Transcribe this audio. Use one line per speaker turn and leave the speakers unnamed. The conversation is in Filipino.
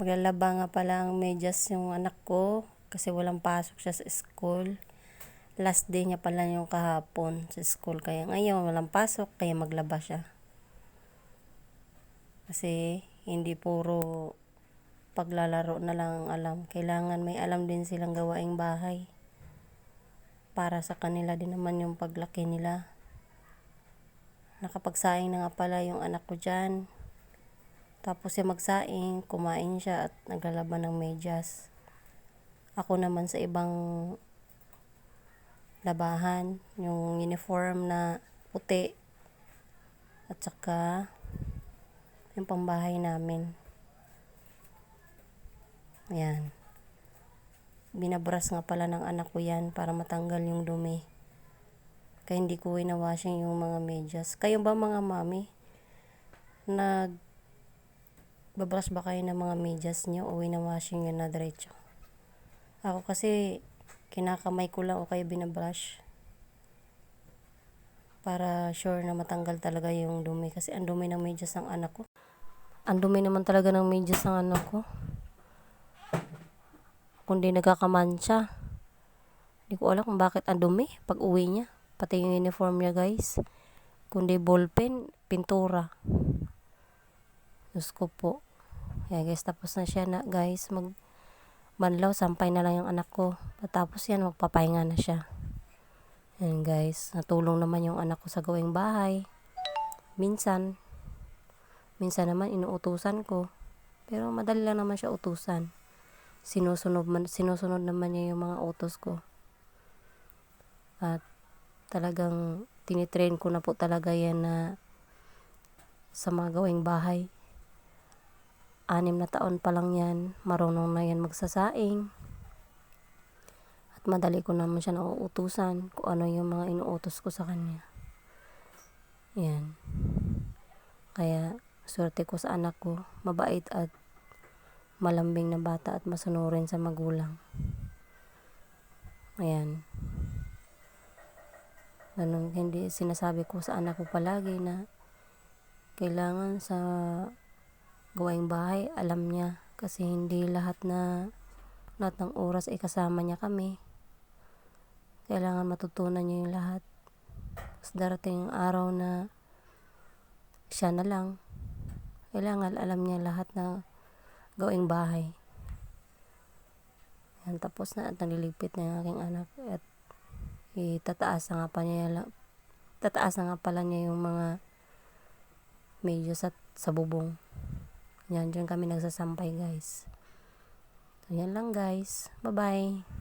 Maglalaba nga pala ang medyas yung anak ko kasi walang pasok siya sa school. Last day niya pala yung kahapon sa school. Kaya ngayon walang pasok kaya maglaba siya. Kasi hindi puro paglalaro na lang ang alam. Kailangan may alam din silang gawaing bahay. Para sa kanila din naman yung paglaki nila. Nakapagsaing na nga pala yung anak ko dyan. Tapos siya magsaing, kumain siya at naglalaban ng medyas. Ako naman sa ibang labahan, yung uniform na puti at saka yung pambahay namin. Ayan. Binabrush nga pala ng anak ko yan para matanggal yung dumi. Kaya hindi ko winawashing yung mga medyas. Kayo ba mga mami? Babrush ba kayo ng mga medyas nyo o winawashing nyo na diretso? Ako kasi kinakamay ko lang o kaya binabrush. Para sure na matanggal talaga yung dumi. Kasi ang dumi ng medyas ng anak ko. Ang dumi naman talaga ng medyas ng anak ko. Kundi nagkakamansya. Hindi ko alam kung bakit ang dumi pag uwi niya. Pati yung uniform niya guys. Kundi ballpen, pintura. Diyos ko po. Kaya guys, tapos na siya na guys. Manlaw, sampay na lang yung anak ko. Tapos yan, magpapahinga na siya. Ayan guys, natulong naman yung anak ko sa gawing bahay. Minsan naman inuutusan ko. Pero madali lang naman siya utusan. Sinusunod naman niya yung mga utos ko. At talagang tinitrain ko na po talaga yan na sa mga gawing bahay. 6 na taon pa lang yan, marunong na yan magsasaing. At madali ko naman siya nauutusan kung ano yung mga inuutos ko sa kanya. Yan. Kaya swerte ko sa anak ko, mabait at malambing na bata at masunurin sa magulang. Ayan. Ganun, hindi sinasabi ko sa anak ko palagi na kailangan sa gawaing bahay, alam niya. Kasi hindi lahat ng oras ay kasama niya kami. Kailangan matutunan niya yung lahat. Tapos darating yung araw na siya na lang. Kailangan alam niya lahat ng gawaing bahay. Yan, tapos na at naliligpit na yung aking anak. At tataas na nga pala niya yung mga medyas at sa bubong. Yan, dyan kami nagsasampay guys. So, yan lang guys. Bye-bye.